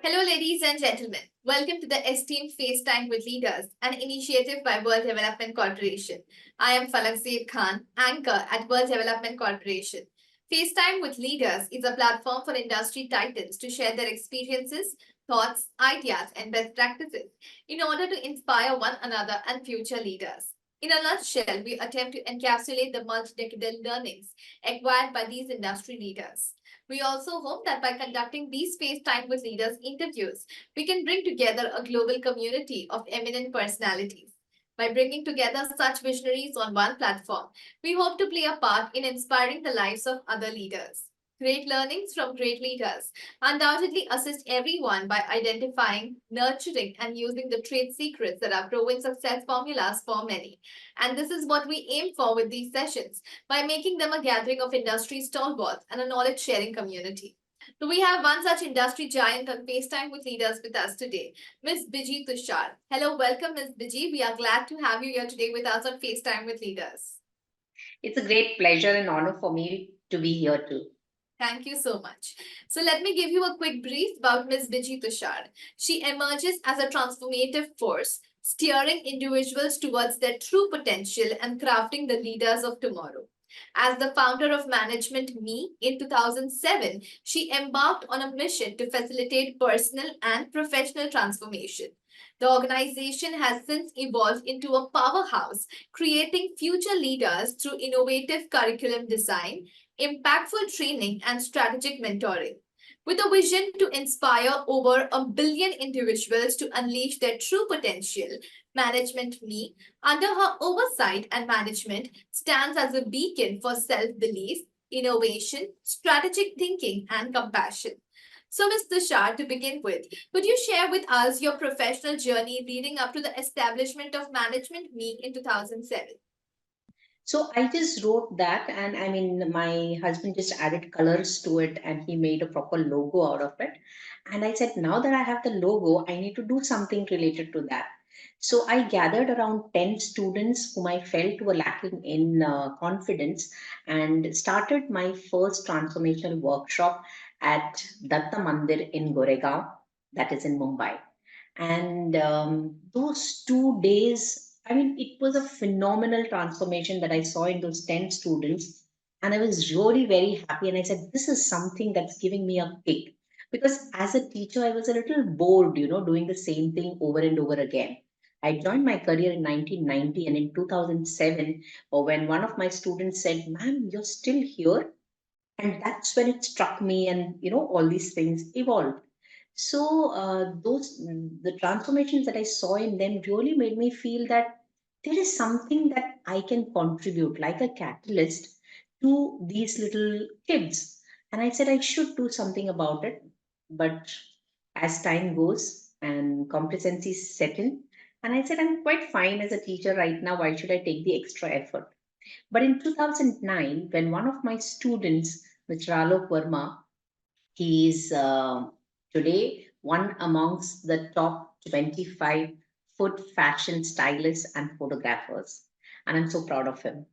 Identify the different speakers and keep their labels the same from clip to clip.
Speaker 1: Hello, ladies and gentlemen. Welcome to the Esteemed FaceTime with Leaders, an initiative by World Development Corporation. I am Falak Khan, anchor at World Development Corporation. FaceTime with Leaders is a platform for industry titans to share their experiences, thoughts, ideas, and best practices in order to inspire one another and future leaders. In a nutshell, we attempt to encapsulate the multi-decadal learnings acquired by these industry leaders. We also hope that by conducting these FaceTime with Leaders interviews, we can bring together a global community of eminent personalities. By bringing together such visionaries on one platform, we hope to play a part in inspiring the lives of other leaders. Great learnings from great leaders undoubtedly assist everyone by identifying, nurturing, and using the trade secrets that are proven success formulas for many. And this is what we aim for with these sessions by making them a gathering of industry stalwarts and a knowledge sharing community. So we have one such industry giant on FaceTime with Leaders with us today, Ms. Biji Tushar. Hello, welcome, Ms. Biji. We are glad to have you here today with us on FaceTime with Leaders.
Speaker 2: It's a great pleasure and honor for me to be here too.
Speaker 1: Thank you so much. So let me give you a quick brief about Ms. Biji Tushar. She emerges as a transformative force, steering individuals towards their true potential and crafting the leaders of tomorrow. As the founder of Management Me in 2007, she embarked on a mission to facilitate personal and professional transformation. The organization has since evolved into a powerhouse, creating future leaders through innovative curriculum design, impactful training, and strategic mentoring. With a vision to inspire over 1 billion individuals to unleash their true potential, Management Me, under her oversight and management, stands as a beacon for self belief, innovation, strategic thinking, and compassion. So, Ms. Tushar, to begin with, could you share with us your professional journey leading up to the establishment of Management Me in 2007?
Speaker 2: So I just wrote that, and I mean, my husband just added colors to it and he made a proper logo out of it. And I said, now that I have the logo, I need to do something related to that. So I gathered around 10 students whom I felt were lacking in confidence and started my first transformational workshop at Datta Mandir in Goregaon, that is in Mumbai. And those 2 days, I mean, it was a phenomenal transformation that I saw in those 10 students. And I was really very happy. And I said, this is something that's giving me a kick. Because as a teacher, I was a little bored, doing the same thing over and over again. I joined my career in 1990, and in 2007, or when one of my students said, "Ma'am, you're still here," and that's when it struck me, and all these things evolved. So those the transformations that I saw in them really made me feel that there is something that I can contribute, like a catalyst, to these little kids. And I said I should do something about it. But as time goes and complacency set in, and I said I'm quite fine as a teacher right now. Why should I take the extra effort? But in 2009, when one of my students, Mr. Alok Verma, he is today one amongst the top 25 food fashion stylists and photographers. And I'm so proud of him.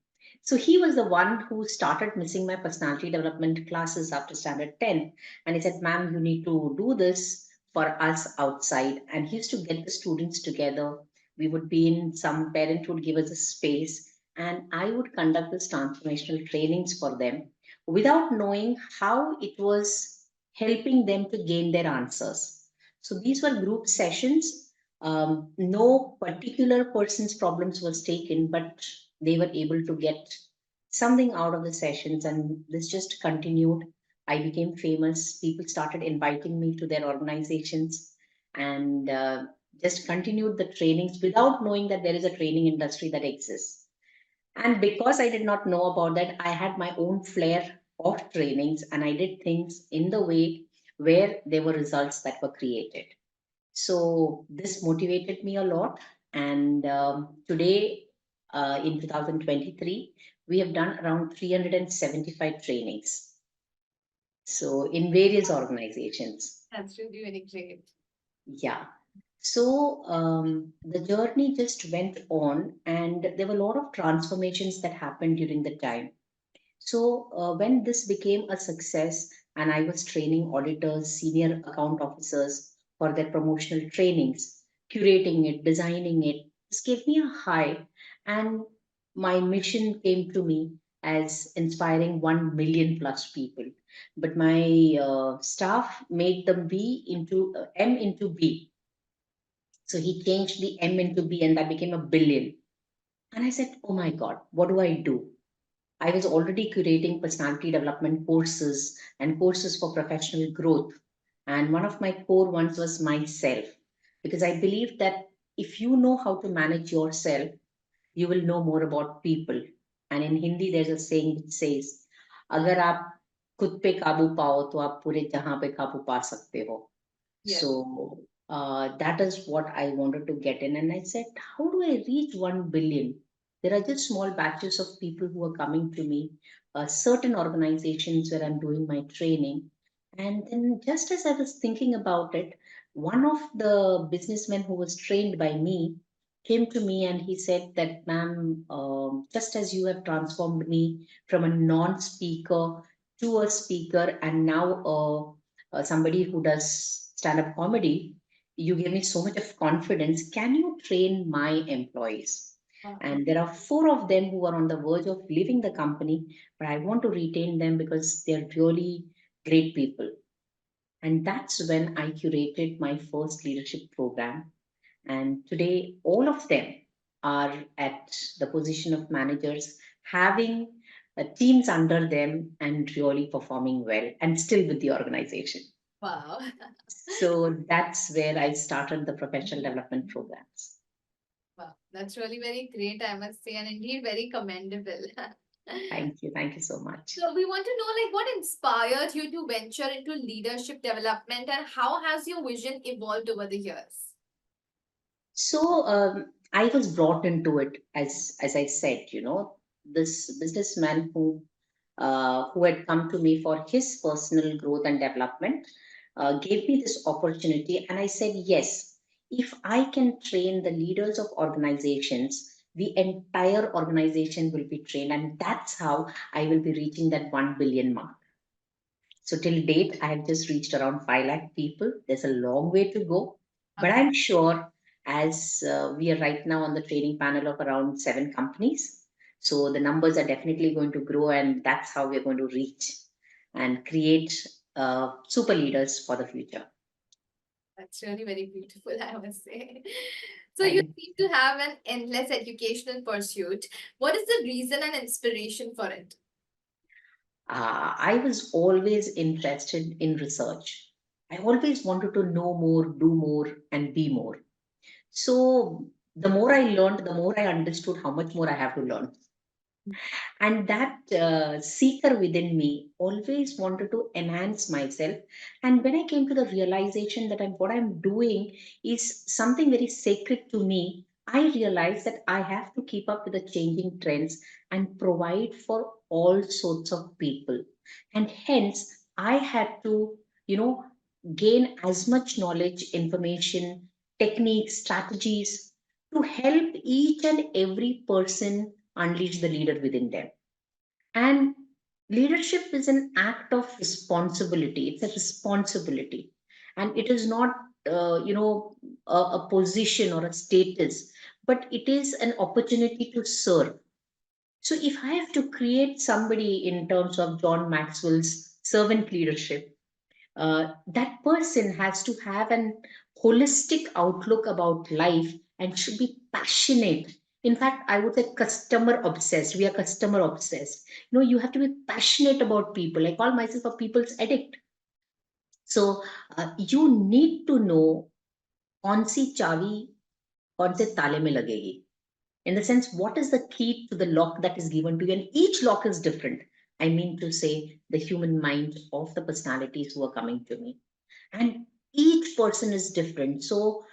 Speaker 2: So he was the one who started missing my personality development classes after standard 10. And he said, "Ma'am, you need to do this for us outside." And he used to get the students together. We would be in some parent would give us a space, and I would conduct this transformational trainings for them without knowing how it was helping them to gain their answers. So these were group sessions. No particular person's problems was taken, but they were able to get something out of the sessions, and this just continued. I became famous. People started inviting me to their organizations, and just continued the trainings without knowing that there is a training industry that exists. And because I did not know about that, I had my own flair of trainings, and I did things in the way where there were results that were created. So this motivated me a lot. And today, in 2023, we have done around 375 trainings. So in various organizations.
Speaker 1: That's really, really great.
Speaker 2: Yeah. So the journey just went on, and there were a lot of transformations that happened during the time. So when this became a success, and I was training auditors, senior account officers for their promotional trainings, curating it, designing it. This gave me a high, and my mission came to me as inspiring 1 million plus people. But my staff made them B into M into B. So he changed the M into B, and that became a billion. And I said, oh my God, what do I do? I was already curating personality development courses and courses for professional growth. And one of my core ones was myself, because I believe that if you know how to manage yourself, you will know more about people. And in Hindi, there's a saying which says, अगर आप खुद पे काबू पाओ तो आप पूरे जहां पे काबू पा सकते हो.
Speaker 1: Yes.
Speaker 2: So that is what I wanted to get in. And I said, how do I reach 1 billion? There are just small batches of people who are coming to me, certain organizations where I'm doing my training. And then, just as I was thinking about it, one of the businessmen who was trained by me came to me and he said that, ma'am, just as you have transformed me from a non speaker to a speaker and now somebody who does stand up comedy, you give me so much of confidence. Can you train my employees?
Speaker 1: Wow.
Speaker 2: And there are four of them who are on the verge of leaving the company, but I want to retain them because they're really great people. And that's when I curated my first leadership program. And today, all of them are at the position of managers, having teams under them and really performing well and still with the organization.
Speaker 1: Wow.
Speaker 2: So that's where I started the professional development programs.
Speaker 1: Wow. That's really very great, I must say, and indeed very commendable.
Speaker 2: Thank you. Thank you so much.
Speaker 1: So we want to know like what inspired you to venture into leadership development and how has your vision evolved over the years?
Speaker 2: So I was brought into it as I said, this businessman who had come to me for his personal growth and development gave me this opportunity, and I said yes. If I can train the leaders of organizations, the entire organization will be trained, and that's how I will be reaching that 1 billion mark. So till date, I have just reached around 5 lakh people. There's a long way to go, but
Speaker 1: Okay.
Speaker 2: I'm sure as we are right now on the training panel of around 7 companies, so the numbers are definitely going to grow, and that's how we're going to reach and create super leaders for the future.
Speaker 1: That's really very beautiful, I must say. So you
Speaker 2: Thank
Speaker 1: seem to have an endless educational pursuit. What is the reason and inspiration for it?
Speaker 2: I was always interested in research. I always wanted to know more, do more, and be more. So the more I learned, the more I understood how much more I have to learn. And that seeker within me always wanted to enhance myself. And when I came to the realization that what I'm doing is something very sacred to me, I realized that I have to keep up with the changing trends and provide for all sorts of people. And hence, I had to, you know, gain as much knowledge, information, techniques, strategies to help each and every person unleash the leader within them. And leadership is an act of responsibility. It's a responsibility. And it is not, a position or a status, but it is an opportunity to serve. So if I have to create somebody in terms of John Maxwell's servant leadership, that person has to have an holistic outlook about life and should be passionate. In fact, I would say customer obsessed. We are customer obsessed. You have to be passionate about people. I call myself a people's addict. So you need to know कौन सी चाबी कौन से ताले में लगेगी. In the sense, what is the key to the lock that is given to you? And each lock is different. I mean to say, the human mind of the personalities who are coming to me. And each person is different. So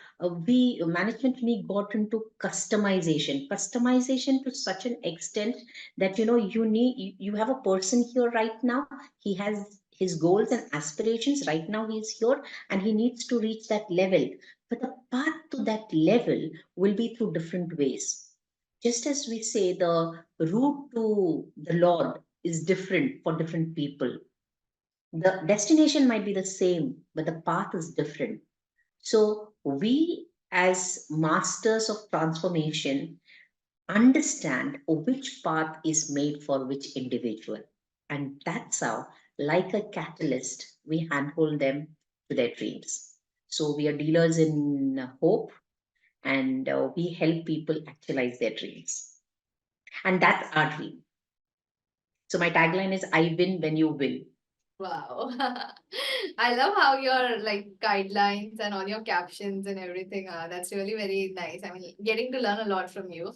Speaker 2: we management me got into customization to such an extent that you have a person here right now. He has his goals and aspirations right now. He is here and he needs to reach that level, but the path to that level will be through different ways. Just as we say, the route to the Lord is different for different people. The destination might be the same, but the path is different. So we, as masters of transformation, understand which path is made for which individual. And that's how, like a catalyst, we handhold them to their dreams. So we are dealers in hope, and we help people actualize their dreams. And that's our dream. So my tagline is I win when you win.
Speaker 1: Wow. I love how your like guidelines and all your captions and everything are. That's really very nice. I mean, getting to learn a lot from you.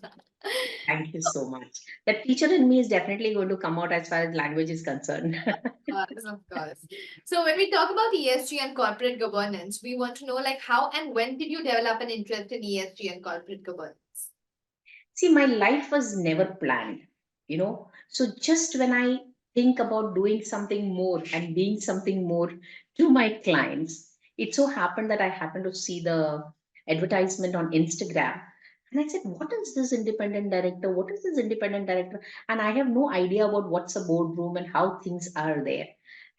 Speaker 2: Thank you so much. The teacher in me is definitely going to come out as far as language is concerned.
Speaker 1: Of course. So when we talk about ESG and corporate governance, we want to know like how and when did you develop an interest in ESG and corporate governance?
Speaker 2: See, my life was never planned. So just when I think about doing something more and being something more to my clients, it so happened that I happened to see the advertisement on Instagram. And I said, what is this independent director? What is this independent director? And I have no idea about what's a boardroom and how things are there.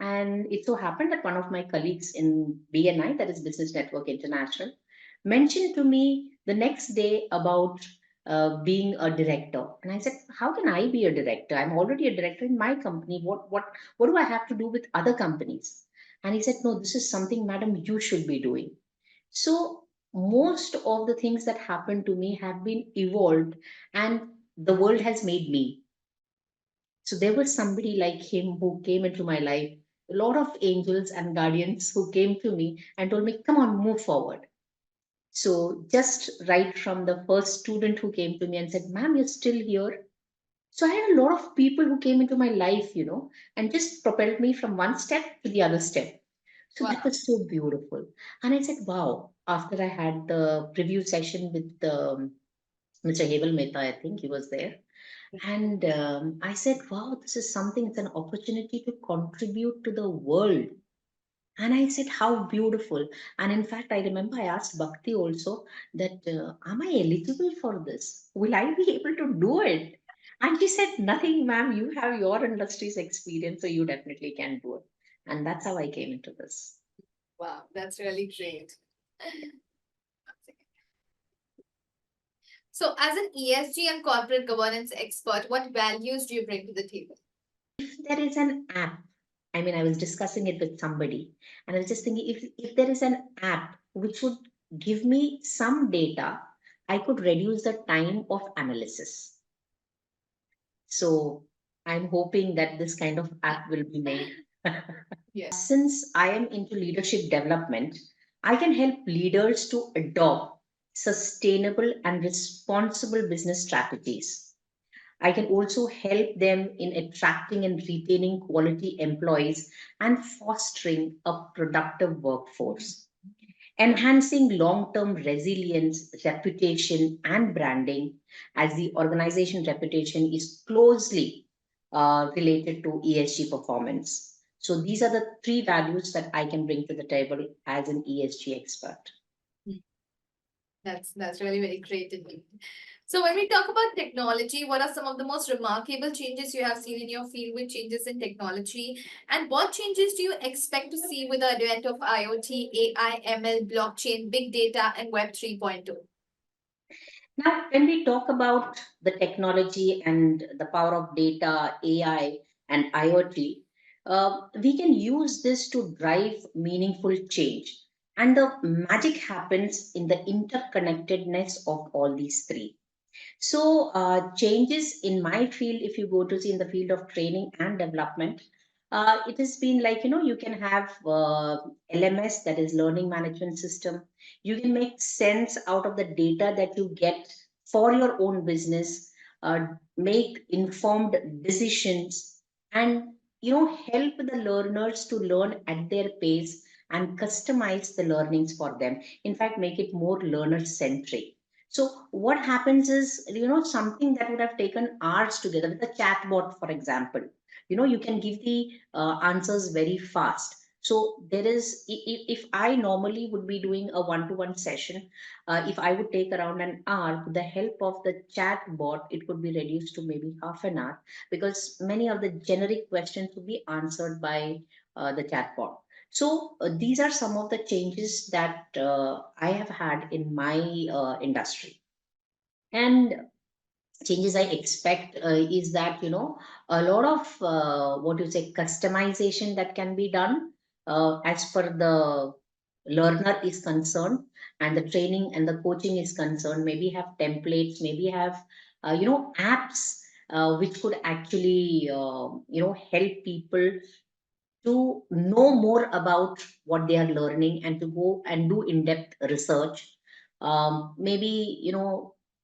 Speaker 2: And it so happened that one of my colleagues in BNI, that is Business Network International, mentioned to me the next day about being a director. And I said, how can I be a director? I'm already a director in my company. What do I have to do with other companies? And he said, no, this is something, madam, you should be doing. So most of the things that happened to me have been evolved, and the world has made me. So there was somebody like him who came into my life, a lot of angels and guardians who came to me and told me, come on, move forward. So just right from the first student who came to me and said, ma'am, you're still here. So I had a lot of people who came into my life, and just propelled me from one step to the other step. So that
Speaker 1: Wow.
Speaker 2: was so beautiful. And I said, wow, after I had the preview session with Mr. Heval Mehta, I think he was there. And I said, wow, this is something, it's an opportunity to contribute to the world. And I said, how beautiful. And in fact, I remember I asked Bhakti also that, am I eligible for this? Will I be able to do it? And she said, nothing, ma'am. You have your industry's experience, so you definitely can do it. And that's how I came into this.
Speaker 1: Wow, that's really great. So as an ESG and corporate governance expert, what values do you bring to the table?
Speaker 2: If there is an app, I mean, I was discussing it with somebody, and I was just thinking if there is an app which would give me some data, I could reduce the time of analysis. So I'm hoping that this kind of app will be made.
Speaker 1: Yeah.
Speaker 2: Since I am into leadership development, I can help leaders to adopt sustainable and responsible business strategies. I can also help them in attracting and retaining quality employees and fostering a productive workforce. Enhancing long term resilience, reputation, and branding, as the organization reputation is closely related to ESG performance. So, these are the three values that I can bring to the table as an ESG expert.
Speaker 1: That's really very great indeed. So when we talk about technology, what are some of the most remarkable changes you have seen in your field with changes in technology? And what changes do you expect to see with the advent of IoT, AI, ML, blockchain, big data, and Web 3.0?
Speaker 2: Now, when we talk about the technology and the power of data, AI, and IoT, we can use this to drive meaningful change. And the magic happens in the interconnectedness of all these three. So, changes in my field, if you go to see in the field of training and development, it has been like, you can have LMS, that is learning management system. You can make sense out of the data that you get for your own business, make informed decisions, and, help the learners to learn at their pace and customize the learnings for them. In fact, make it more learner centric. So what happens is, something that would have taken hours together with a chatbot, for example, you can give the answers very fast. So there is, if I normally would be doing a one-to-one session, if I would take around an hour, with the help of the chatbot, it could be reduced to maybe half an hour, because many of the generic questions would be answered by the chatbot. So these are some of the changes that I have had in my industry. And changes I expect is that, a lot of what you say customization that can be done as per the learner is concerned, and the training and the coaching is concerned. Maybe have templates, maybe have apps which could actually help people to know more about what they are learning and to go and do in-depth research. Maybe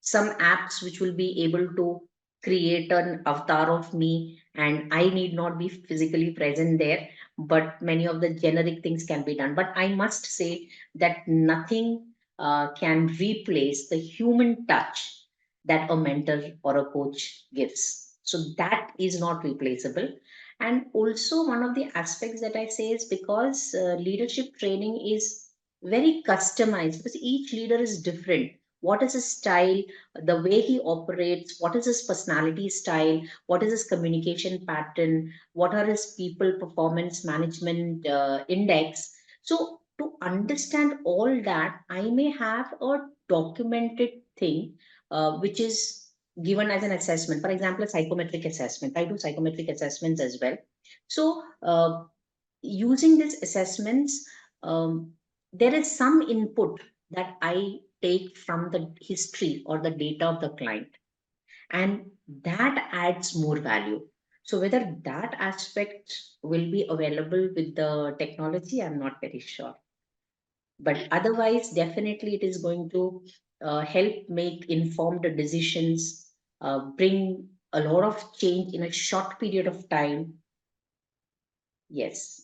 Speaker 2: some apps which will be able to create an avatar of me, and I need not be physically present there, but many of the generic things can be done. But I must say that nothing can replace the human touch that a mentor or a coach gives. So that is not replaceable. And also, one of the aspects that I say is because leadership training is very customized, because each leader is different. What is his style, the way he operates, what is his personality style, what is his communication pattern, what are his people performance management index. So, to understand all that, I may have a documented thing which is given as an assessment. For example, a psychometric assessment. I do psychometric assessments as well. So, using these assessments, there is some input that I take from the history or the data of the client, and that adds more value. So, whether that aspect will be available with the technology, I'm not very sure. But otherwise, definitely it is going to help make informed decisions, bring a lot of change in a short period of time. Yes.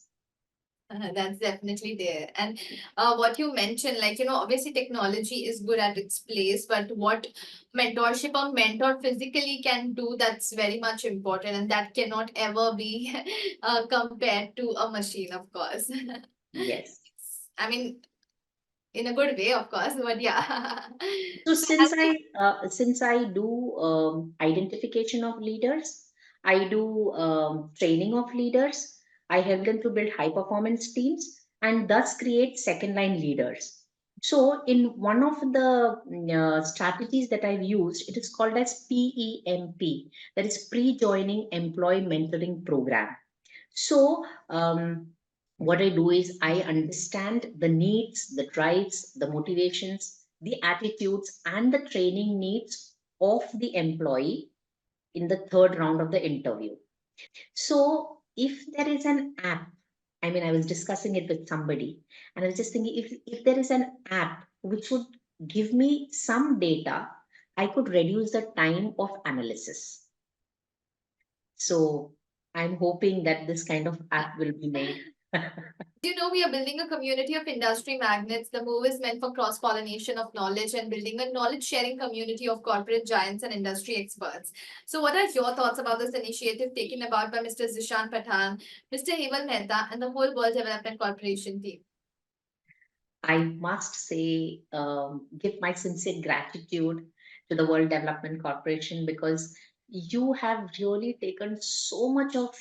Speaker 1: That's definitely there. And what you mentioned, like, obviously technology is good at its place, but what mentorship or mentor physically can do, that's very much important. And that cannot ever be compared to a machine, of course.
Speaker 2: Yes.
Speaker 1: I mean, in a good way, of course, but yeah.
Speaker 2: So
Speaker 1: So,
Speaker 2: since I do identification of leaders, I do training of leaders. I help them to build high performance teams and thus create second line leaders. So in one of the strategies that I've used, it is called as PEMP, that is pre-joining employee mentoring program. So, what I do is I understand the needs, the drives, the motivations, the attitudes, and the training needs of the employee in the third round of the interview. So, if there is an app, I mean, I was discussing it with somebody, and I was just thinking if there is an app which would give me some data, I could reduce the time of analysis. So, I'm hoping that this kind of app will be made.
Speaker 1: we are building a community of industry magnates. The move is meant for cross pollination of knowledge and building a knowledge sharing community of corporate giants and industry experts. So, what are your thoughts about this initiative taken about by Mr. Zishan Pathan, Mr. Hemal Mehta, and the whole World Development Corporation team?
Speaker 2: I must say, give my sincere gratitude to the World Development Corporation, because you have really taken so much of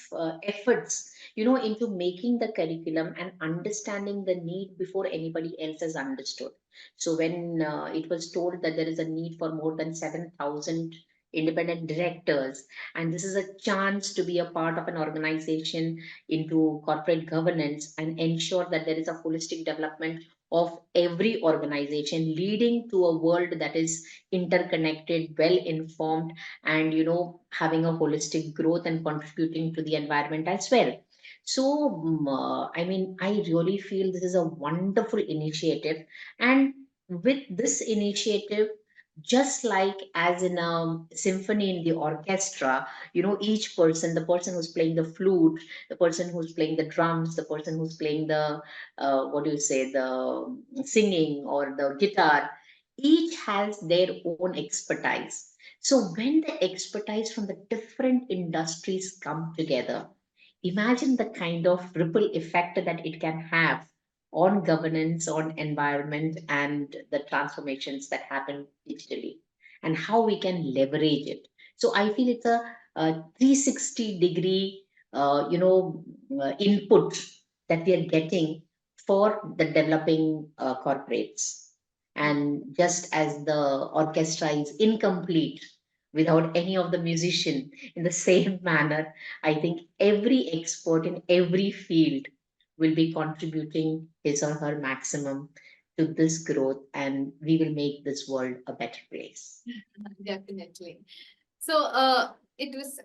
Speaker 2: efforts, into making the curriculum and understanding the need before anybody else has understood. So when it was told that there is a need for more than 7,000 independent directors, and this is a chance to be a part of an organization into corporate governance and ensure that there is a holistic development of every organization, leading to a world that is interconnected, well informed, and having a holistic growth and contributing to the environment as well. So I mean, I really feel this is a wonderful initiative. And with this initiative, just like as in a symphony in the orchestra, each person, the person who's playing the flute, the person who's playing the drums, the person who's playing the what do you say, the singing or the guitar, each has their own expertise. So when the expertise from the different industries come together, imagine the kind of ripple effect that it can have on governance, on environment, and the transformations that happen digitally, and how we can leverage it. So I feel it's a 360-degree input that we are getting for the developing corporates. And just as the orchestra is incomplete without any of the musician, in the same manner, I think every expert in every field will be contributing his or her maximum to this growth, and we will make this world a better place.
Speaker 1: Definitely. So, it was.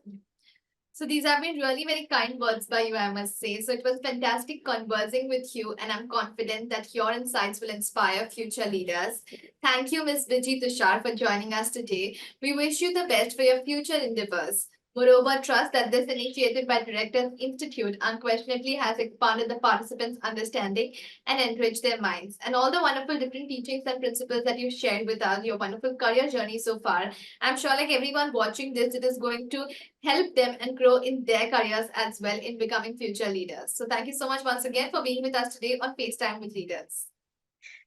Speaker 1: So these have been really very kind words by you, I must say. So it was fantastic conversing with you, and I'm confident that your insights will inspire future leaders. Thank you, Ms. Biji Tushar, for joining us today. We wish you the best for your future endeavors. Moreover, trust that this initiative by Directors Institute unquestionably has expanded the participants' understanding and enriched their minds. And all the wonderful different teachings and principles that you shared with us, your wonderful career journey so far, I'm sure like everyone watching this, it is going to help them and grow in their careers as well in becoming future leaders. So thank you so much once again for being with us today on FaceTime with Leaders.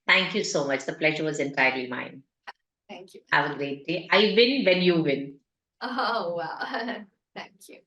Speaker 2: Thank you so much. The pleasure was entirely mine.
Speaker 1: Thank you.
Speaker 2: Have a great day. I win when you win.
Speaker 1: Oh, wow. Thank you.